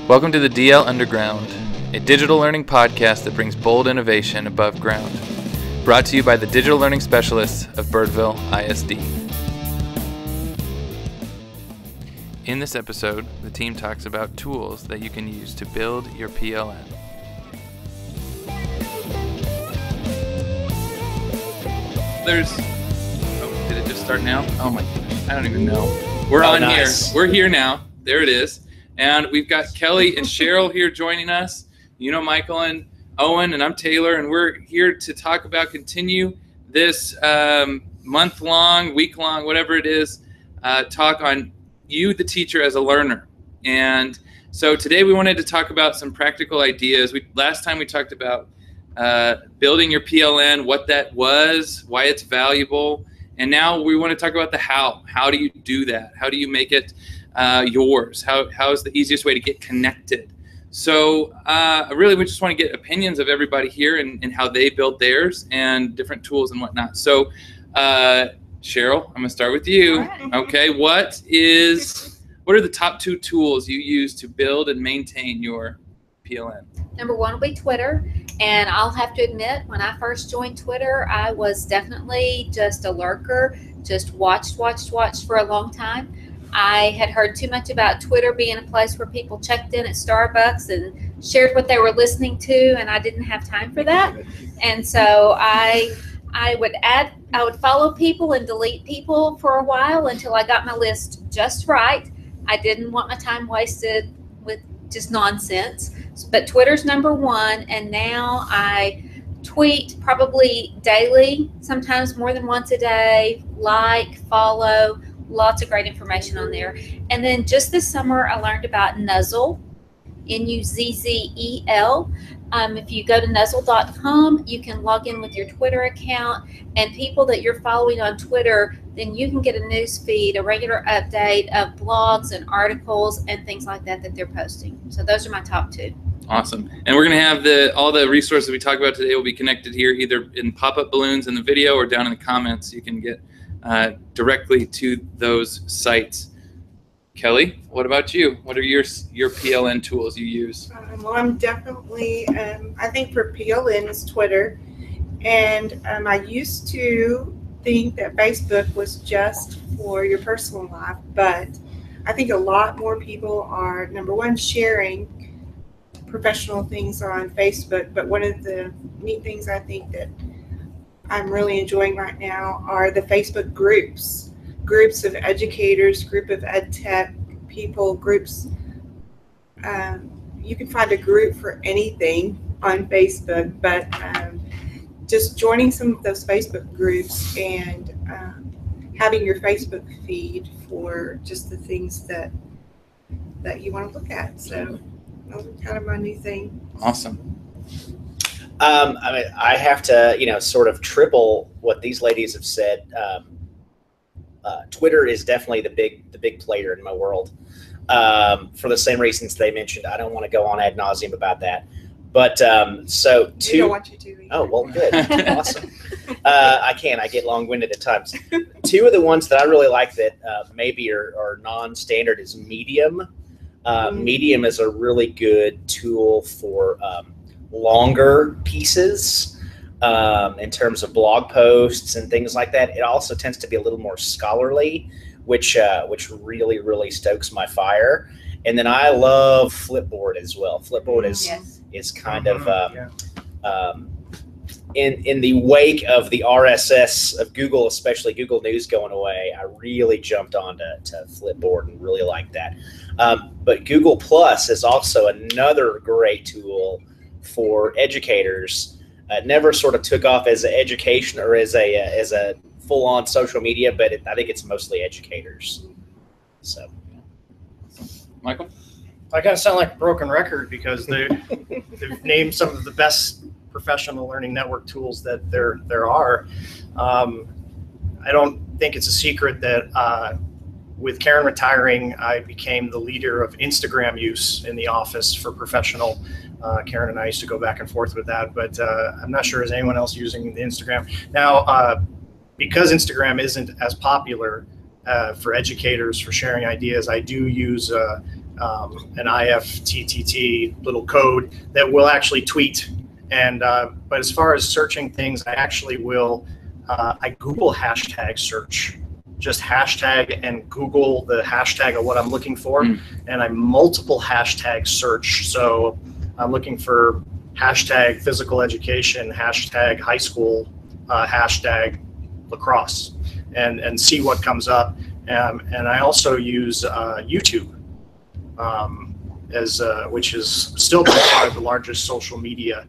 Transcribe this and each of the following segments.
Welcome to the DL Underground, a digital learning podcast that brings bold innovation above ground. Brought to you by the digital learning specialists of Birdville ISD. In this episode, the team talks about tools that you can use to build your PLN. Did it just start now? Oh my gosh, I don't even know. We're on nice. Here. We're here now. There it is. And we've got Kelly and Cheryl here joining us. You know Michael and Owen, and I'm Taylor, and we're here to talk about, continue this month-long, week-long, whatever it is, talk on you, the teacher, as a learner. And so today we wanted to talk about some practical ideas. Last time we talked about building your PLN, what that was, why it's valuable, and now we want to talk about the how. How do you do that? How do you make it yours? How is the easiest way to get connected? So really we just want to get opinions of everybody here and how they build theirs and different tools and whatnot. So Cheryl, I'm gonna start with you. Right. Okay, what are the top 2 tools you use to build and maintain your PLN? Number 1 will be Twitter, and I'll have to admit, when I first joined Twitter, I was definitely just a lurker, just watched for a long time. I had heard too much about Twitter being a place where people checked in at Starbucks and shared what they were listening to, and I didn't have time for that. And so I would follow people and delete people for a while until I got my list just right. I didn't want my time wasted with just nonsense. But Twitter's number 1, and now I tweet probably daily, sometimes more than once a day, follow, lots of great information on there. And then just this summer, I learned about Nuzzle, N-U-Z-Z-E-L. If you go to nuzzle.com, you can log in with your Twitter account, and people that you're following on Twitter, then you can get a news feed, a regular update of blogs and articles and things like that they're posting. So those are my top 2. Awesome. And we're going to have all the resources we talk about today will be connected here, either in pop-up balloons in the video or down in the comments. You can get directly to those sites. Kelly, what about you? What are your PLN tools you use? Well, I'm definitely, I think for PLN is Twitter. And I used to think that Facebook was just for your personal life, but I think a lot more people are, number 1, sharing professional things on Facebook. But one of the neat things I think that I'm really enjoying right now are the Facebook groups of educators, group of ed tech people, groups. You can find a group for anything on Facebook, but just joining some of those Facebook groups and having your Facebook feed for just the things that you want to look at. So those are kind of my new thing. Awesome. I mean, I have to, sort of triple what these ladies have said. Twitter is definitely the big player in my world. For the same reasons they mentioned. I don't want to go on ad nauseum about that. But so 2. We don't want you to either. Oh, well, good. Awesome. I get long-winded at times. 2 of the ones that I really like that maybe are non-standard is Medium. Medium is a really good tool for longer pieces in terms of blog posts and things like that. It also tends to be a little more scholarly, which really stokes my fire. And then I love Flipboard as well. Flipboard is kind of in the wake of the RSS of Google, especially Google News going away. I really jumped onto Flipboard and really like that. But Google Plus is also another great tool for educators. It never sort of took off as an education or as a full-on social media, but I think it's mostly educators. So, Michael? I kind of sound like a broken record because they've named some of the best professional learning network tools that there are. I don't think it's a secret that with Karen retiring, I became the leader of Instagram use in the office for professional. Karen and I used to go back and forth with that, but I'm not sure is anyone else using the Instagram. Now, because Instagram isn't as popular for educators for sharing ideas, I do use an IFTTT little code that will actually tweet. And but as far as searching things, I actually will I Google hashtag search, just hashtag and Google the hashtag of what I'm looking for, and I multiple hashtag search. So I'm looking for hashtag physical education, hashtag high school, hashtag lacrosse, and see what comes up. And I also use YouTube, which is still by far the largest social media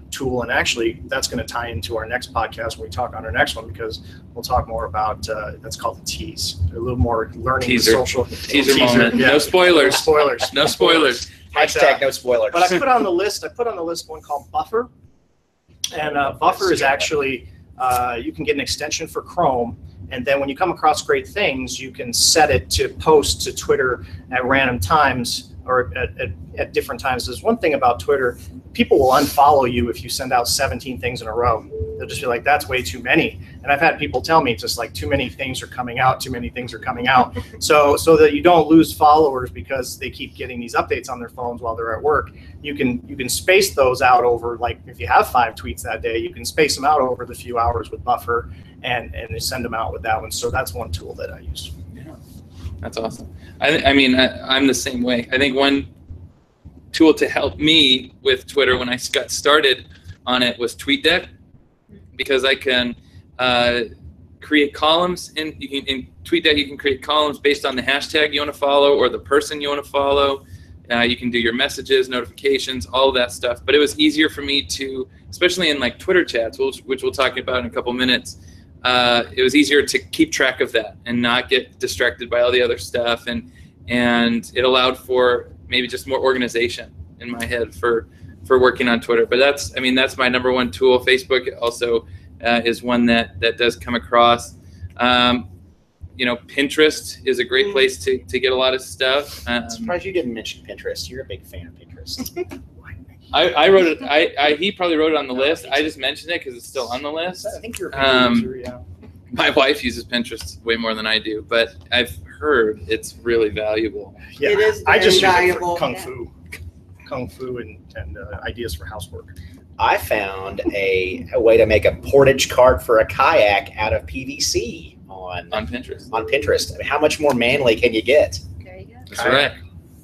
tool. And actually, that's going to tie into our next podcast when we talk on our next one, because we'll talk more about that's called the tease. A little more learning Teaser. social Teaser moment. Yeah. No spoilers. No spoilers. No spoilers. Hashtag no spoilers. But I put on the list one called Buffer. And Buffer is actually, you can get an extension for Chrome. And then when you come across great things, you can set it to post to Twitter at random times or at different times. There's one thing about Twitter, people will unfollow you if you send out 17 things in a row. They'll just be like, that's way too many. And I've had people tell me just like too many things are coming out, too many things are coming out. So that you don't lose followers because they keep getting these updates on their phones while they're at work. You can space those out over, like if you have 5 tweets that day, you can space them out over the few hours with Buffer and send them out with that one. So that's one tool that I use. Yeah, that's awesome. I mean, I'm the same way. I think one tool to help me with Twitter when I got started on it was TweetDeck, because I can create columns in TweetDeck. You can create columns based on the hashtag you want to follow or the person you want to follow. You can do your messages, notifications, all of that stuff. But it was easier for me to, especially in like Twitter chats, which we'll talk about in a couple minutes. It was easier to keep track of that and not get distracted by all the other stuff, and it allowed for maybe just more organization in my head for working on Twitter. But that's my number one tool. Facebook also is one that does come across. Pinterest is a great place to get a lot of stuff. I'm surprised you didn't mention Pinterest. You're a big fan of Pinterest. I wrote it. He probably wrote it on the list. I just mentioned it because it's still on the list. I think you're a user, yeah. My wife uses Pinterest way more than I do, but I've heard it's really valuable. Yeah, It is I just very use it valuable. for kung fu and ideas for housework. I found a way to make a portage cart for a kayak out of PVC on Pinterest. On Pinterest. I mean, how much more manly can you get? There you go. That's right.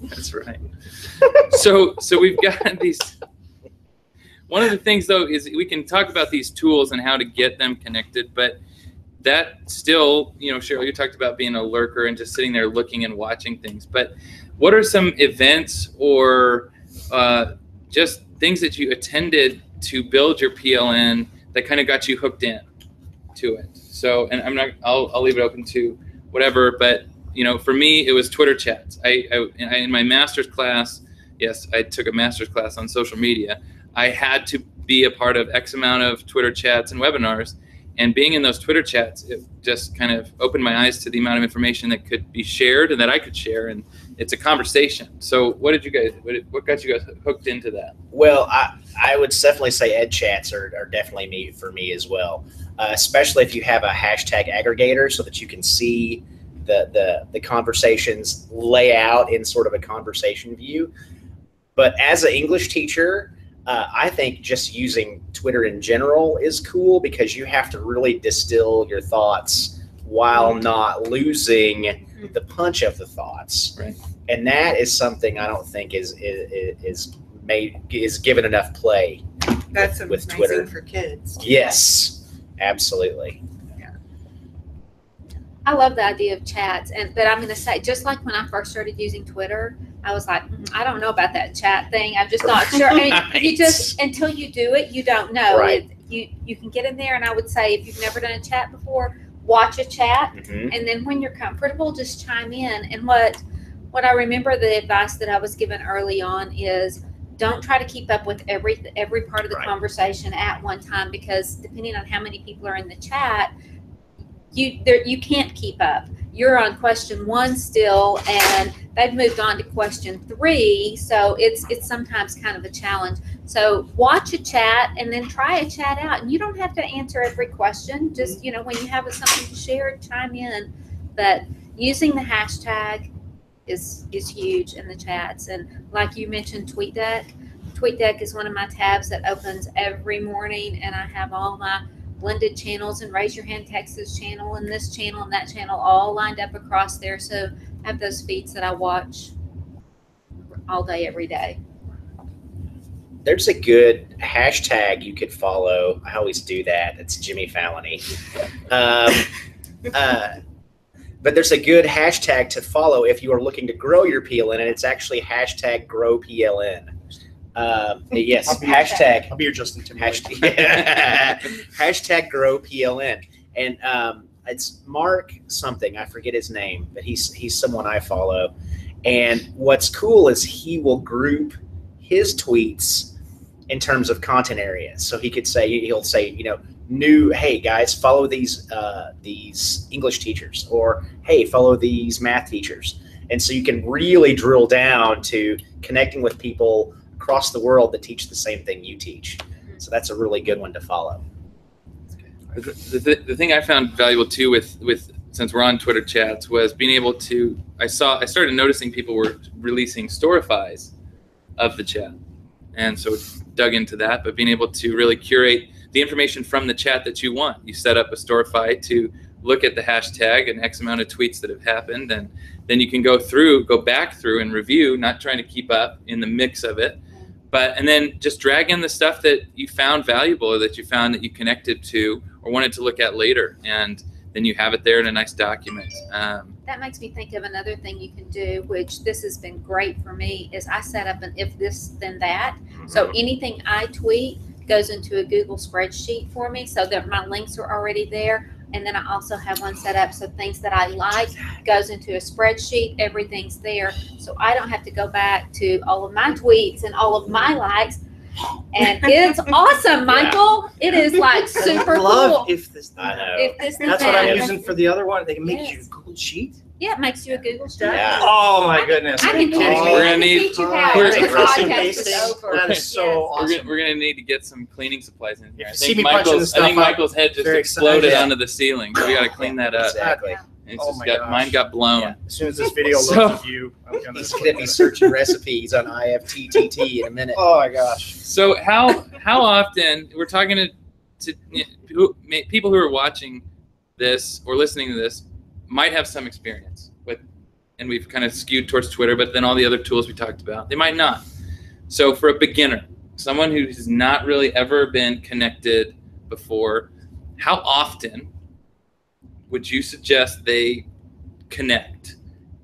That's right. So we've got these. One of the things though is we can talk about these tools and how to get them connected, but that still, Cheryl, you talked about being a lurker and just sitting there looking and watching things. But what are some events or just things that you attended to build your PLN that kind of got you hooked in to it? So, and I'll leave it open to whatever, but for me, it was Twitter chats. I in my master's class, yes, I took a master's class on social media. I had to be a part of X amount of Twitter chats and webinars, and being in those Twitter chats, it just kind of opened my eyes to the amount of information that could be shared and that I could share, and it's a conversation. So what got you guys hooked into that? Well, I would definitely say ed chats are definitely for me as well, especially if you have a hashtag aggregator so that you can see the conversations lay out in sort of a conversation view. But as an English teacher, I think just using Twitter in general is cool because you have to really distill your thoughts while not losing the punch of the thoughts. Right. And that is something I don't think is given enough play. That's with amazing Twitter. for kids. Yes, absolutely. I love the idea of chats, but I'm going to say, just like when I first started using Twitter, I was like, I don't know about that chat thing. I'm just not sure. I mean, you just until you do it, you don't know. Right. You can get in there, and I would say if you've never done a chat before, watch a chat, and then when you're comfortable, just chime in. And what I remember the advice that I was given early on is don't try to keep up with every part of the conversation at one time, because depending on how many people are in the chat, you can't keep up. You're on question 1 still, and they've moved on to question 3, so it's sometimes kind of a challenge. So watch a chat and then try a chat out, and you don't have to answer every question. Just when you have something to share, chime in. But using the hashtag is huge in the chats. And like you mentioned, TweetDeck is one of my tabs that opens every morning, and I have all my blended channels and Raise Your Hand Texas channel and this channel and that channel all lined up across there. So I have those feeds that I watch all day, every day. There's a good hashtag you could follow. I always do that. It's Jimmy Fallony. But there's a good hashtag to follow if you are looking to grow your PLN, and it's actually hashtag grow PLN. Yes, hashtag. I'll be your Justin Timberlake. Hashtag grow PLN. And it's Mark something. I forget his name, but he's someone I follow. And what's cool is he will group his tweets in terms of content areas. So he'll say, hey guys, follow these English teachers, or hey, follow these math teachers. And so you can really drill down to connecting with people across the world that teach the same thing you teach. So that's a really good one to follow. The thing I found valuable too with since we're on Twitter chats was being able to, I started noticing people were releasing storyfies of the chat. And so dug into that, but being able to really curate the information from the chat that you want. You set up a storify to look at the hashtag and X amount of tweets that have happened, and then you can go back through and review, not trying to keep up in the mix of it, and then just drag in the stuff that you found valuable, or that you found that you connected to or wanted to look at later, and then you have it there in a nice document. That makes me think of another thing you can do, which this has been great for me, is I set up an if this then that. So anything I tweet goes into a Google spreadsheet for me, so that my links are already there. And then I also have one set up so things that I like goes into a spreadsheet. Everything's there, so I don't have to go back to all of my tweets and all of my likes. And it's awesome, Michael. It is like super cool. If this, I know. If this then that's what that. I'm using for the other one. They can make you Yes. a Google sheet. Yeah, it makes you a Google sheet. Yeah. Oh my goodness! I Are can you kidding me? We're gonna need- teach you how. we're- This we're- podcast is over. That is so Yes. awesome. We're gonna need to get some cleaning supplies in here. If you see me punching this I think stuff up, Michael's head just very exploded excited. onto the ceiling, so we got to clean that up. Exactly. It's Oh just my got, gosh. mine got blown. Yeah. As soon as this video So- loads of you, I'm gonna. He's going to be searching recipes on IFTTT in a minute. Oh my gosh! So how often we're talking to people who are watching this or listening to this might have some experience with, and we've kind of skewed towards Twitter, but then all the other tools we talked about, they might not. So for a beginner, someone who has not really ever been connected before, how often would you suggest they connect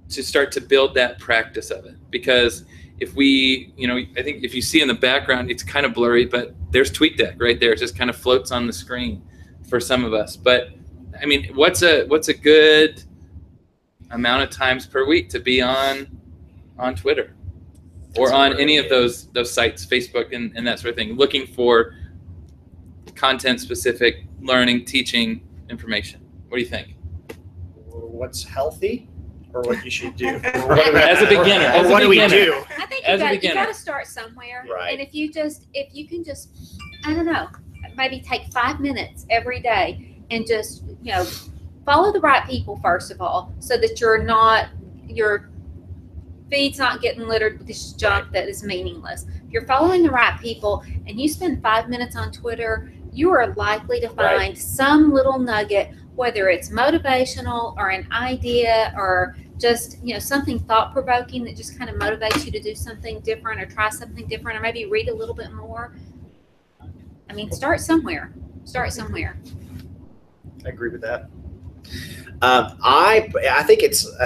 to start to build that practice of it? Because if we, I think if you see in the background, it's kind of blurry, but there's TweetDeck right there. It just kind of floats on the screen for some of us. But I mean, what's a good amount of times per week to be on Twitter or on any of those sites, Facebook and that sort of thing, looking for content specific learning, teaching information? What do you think? What's healthy, or what you should do? As a beginner, Or what do we do? I think As a you beginner. got to start somewhere. Right. And if you can just, I don't know, maybe take 5 minutes every day and just, follow the right people first of all, so that your feed's not getting littered with this junk that is meaningless. If you're following the right people and you spend 5 minutes on Twitter, you are likely to find some little nugget, whether it's motivational or an idea or just, something thought-provoking that just kind of motivates you to do something different or try something different, or maybe read a little bit more. I mean, start somewhere. I agree with that. I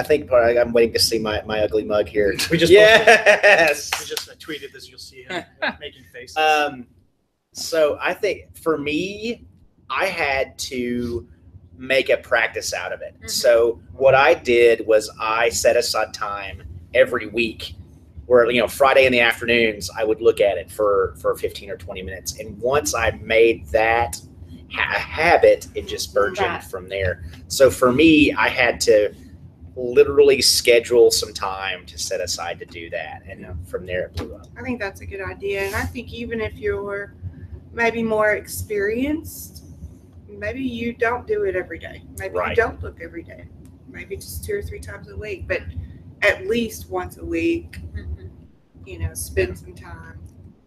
think I'm waiting to see my ugly mug here. We just yes. I tweeted this. You'll see him making faces. So I think for me, I had to make a practice out of it. Mm-hmm. So what I did was I set aside time every week where, Friday in the afternoons, I would look at it for 15 or 20 minutes. And once I made that a habit, it just burgeoned from there. So for me, I had to literally schedule some time to set aside to do that. And from there, it blew up. I think that's a good idea. And I think even if you're maybe more experienced, maybe you don't do it every day. Maybe you don't look every day. Maybe just 2 or 3 times a week. But at least once a week, Mhm. spend some time.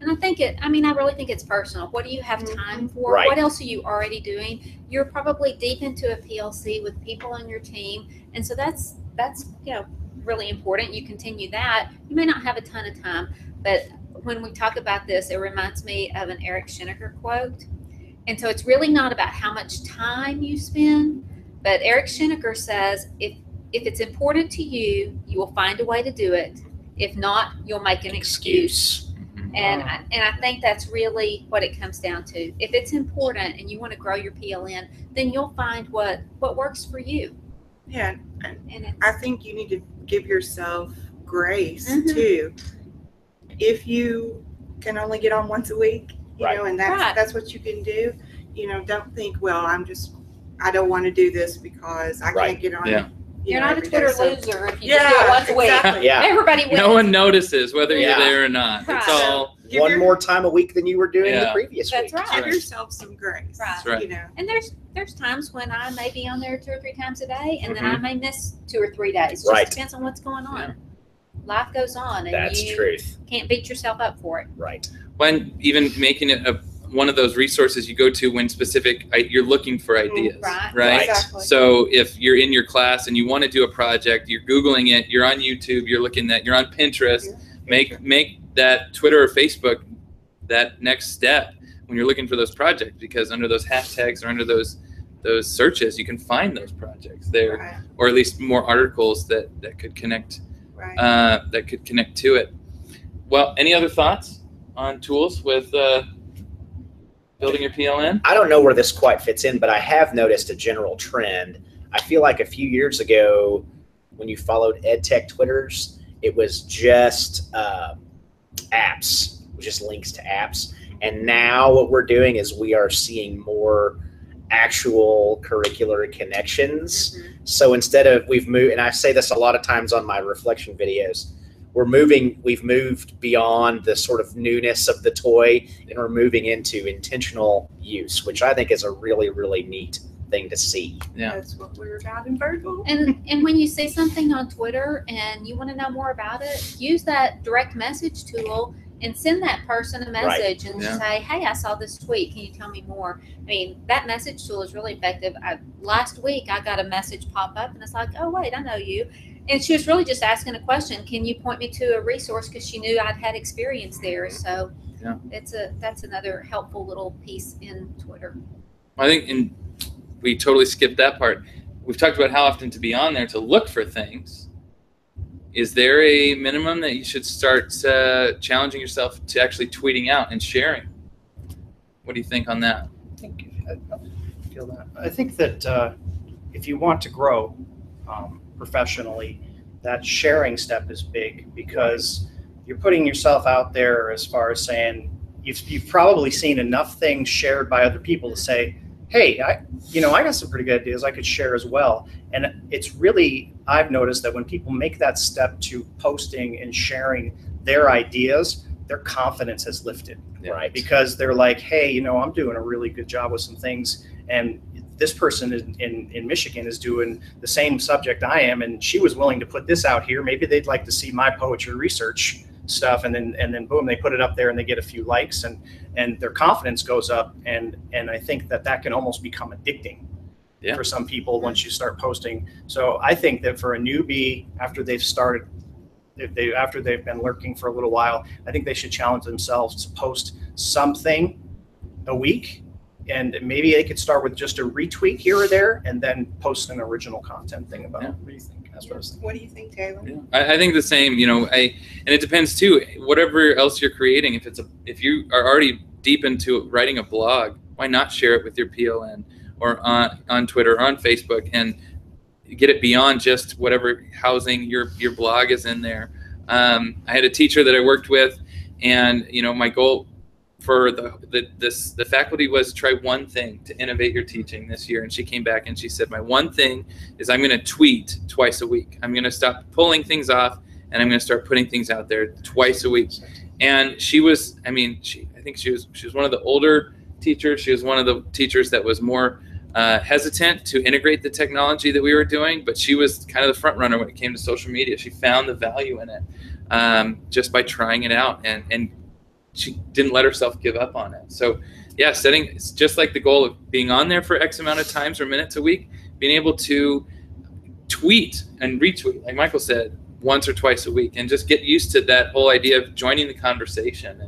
And I really think it's personal. What do you have time for? Right. What else are you already doing? You're probably deep into a PLC with people on your team. And so that's really important. You continue that. You may not have a ton of time, but when we talk about this, it reminds me of an Eric Schenecker quote. And so it's really not about how much time you spend, but Eric Schenecker says, if it's important to you, you will find a way to do it. If not, you'll make an excuse. And I think that's really what it comes down to. If it's important and you want to grow your PLN, then you'll find what works for you. Yeah, And I think you need to give yourself grace Mhm. too. If you can only get on once a week, and that's what you can do. Don't think, well, I don't want to do this because I can't get on. Yeah. you're not a every day. Twitter So- loser if you just do it once a week. exactly. Yeah. Everybody wins. No one notices whether Yeah. you're there or not. It's Right. all Give One more time a week than you were doing the Yeah. previous That's week. right. Give yourself some grace. Right. That's right. And there's times when I may be on there 2 or 3 times a day, and then I may miss 2 or 3 days. It Right. just depends on what's going on. Yeah. Life goes on, and That's you truth. can't beat yourself up for it. Right. when even making it one of those resources you go to when you're looking for ideas, Right. right? Exactly. So if you're in your class and you want to do a project, you're Googling it, you're on YouTube, you're on Pinterest, make that Twitter or Facebook that next step when you're looking for those projects, because under those hashtags or under those searches, you can find those projects there, Right. or at least more articles that could connect Right. to it. Well, any other thoughts on tools with building your PLN? I don't know where this quite fits in, but I have noticed a general trend. I feel like a few years ago, when you followed EdTech Twitters, it was just apps, just links to apps. And now what we're doing is we are seeing more actual curricular connections. Mhm. So instead of we've moved, and I say this a lot of times on my reflection videos, we've moved beyond the sort of newness of the toy, and we're moving into intentional use, which I think is a really, really neat thing to see. Yeah. That's what we're about in Virgil. And when you see something on Twitter and you want to know more about it, use that direct message tool and send that person a message and Yeah. say, hey, I saw this tweet. Can you tell me more? I mean, that message tool is really effective. Last week, I got a message pop up and it's like, oh, wait, I know you. And she was really just asking a question. Can you point me to a resource? Because she knew I'd had experience there. So Yeah. that's another helpful little piece in Twitter. I think, and we totally skipped that part. We've talked about how often to be on there to look for things. Is there a minimum that you should start challenging yourself to actually tweeting out and sharing? What do you think on that? I feel that. I think that if you want to grow professionally, that sharing step is big, because you're putting yourself out there as far as saying you've probably seen enough things shared by other people to say, hey, I got some pretty good ideas I could share as well. And it's really, I've noticed that when people make that step to posting and sharing their ideas, their confidence has lifted, Yeah. right? Because they're like, hey, I'm doing a really good job with some things, and this person in Michigan is doing the same subject I am, and she was willing to put this out here. Maybe they'd like to see my poetry research stuff, and then boom, they put it up there and they get a few likes, and their confidence goes up, and I think that can almost become addicting for some people once you start posting. So I think that for a newbie, after they've been lurking for a little while, I think they should challenge themselves to post something a week, and maybe they could start with just a retweet here or there, and then post an original content thing about it. What do you think? That's what I was thinking. What do you think, Taylor? Yeah. I think the same. And it depends too. Whatever else you're creating, if you are already deep into writing a blog, why not share it with your PLN or on Twitter or on Facebook and get it beyond just whatever housing your blog is in there. I had a teacher that I worked with, and my goal for the faculty was try one thing to innovate your teaching this year. And she came back and she said, my one thing is I'm going to tweet twice a week. I'm going to stop pulling things off, and I'm going to start putting things out there twice a week. And she was, I think she was one of the older teachers. She was one of the teachers that was more hesitant to integrate the technology that we were doing, but she was kind of the front runner when it came to social media. She found the value in it just by trying it out, and she didn't let herself give up on it. So yeah, it's just like the goal of being on there for X amount of times or minutes a week, being able to tweet and retweet, like Michael said, once or twice a week, and just get used to that whole idea of joining the conversation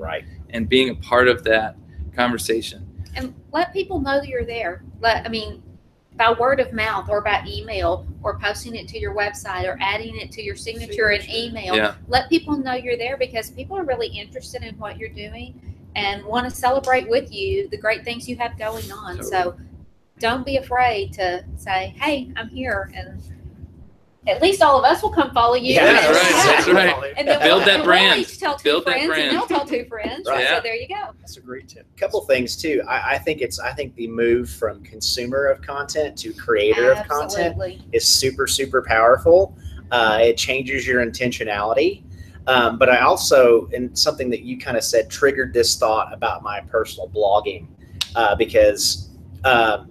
and being a part of that conversation. And let people know that you're there. By word of mouth or by email or posting it to your website or adding it to your signature and email. Yeah. Let people know you're there, because people are really interested in what you're doing and want to celebrate with you the great things you have going on. Totally. So don't be afraid to say, hey, I'm here, and at least all of us will come follow you. Yeah, that's right. That's right. And then Build that we'll brand. each tell two Build that friends, brand. and they'll tell two friends. Right. So Yeah. there you go. That's a great tip. Couple things too. I think the move from consumer of content to creator of content Absolutely. is super, super powerful. It changes your intentionality. But I also, and something that you kind of said, triggered this thought about my personal blogging, because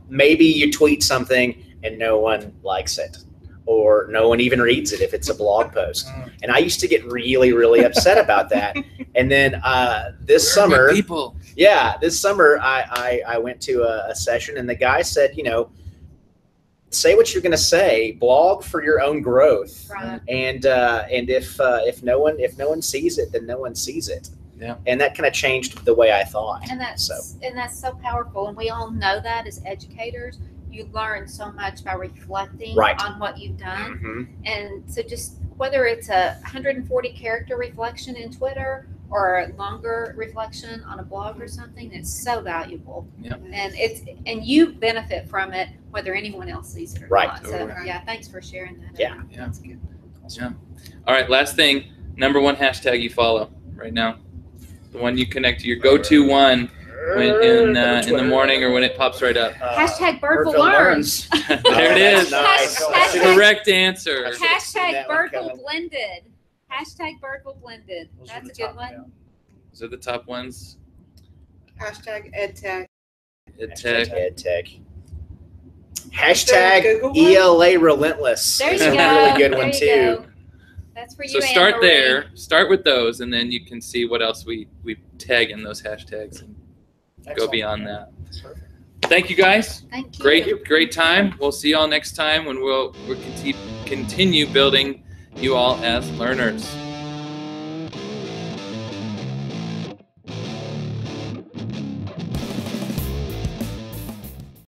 maybe you tweet something and no one likes it, or no one even reads it if it's a blog post. And I used to get really, really upset about that. And then this summer, I went to a session, and the guy said, say what you're going to say, blog for your own growth. Right. And if no one sees it, then no one sees it. Yeah. And that kind of changed the way I thought. And that's so powerful. And we all know that as educators, you learn so much by reflecting on what you've done. Mm-hmm. And so just whether it's a 140 character reflection in Twitter or a longer reflection on a blog or something, it's so valuable. Yeah. And you benefit from it whether anyone else sees it or not. So Totally. yeah, thanks for sharing that. Yeah. Yeah. That's good. Yeah. All right. Last thing, number one hashtag you follow right now, the one you connect to, your go-to one when in the morning or when it pops right up. Hashtag Birdville Birdville learns. There it is. Nice. Hashtag- Correct answer. I should've seen Hashtag that one Birdville coming. blended. Hashtag Birdville blended. Those are That's the a good top, one. yeah. Those are the top ones. Hashtag EdTech. EdTech. EdTech. Hashtag Google one? ELA relentless. There you That's go. a really good There one you too. go. That's for you. So start Anne-Marie. there. Start with those, and then you can see what else we tag in those hashtags and go Excellent. beyond that. Perfect. Thank you guys. Thank you. Great time. We'll see y'all next time when we'll continue building you all as learners.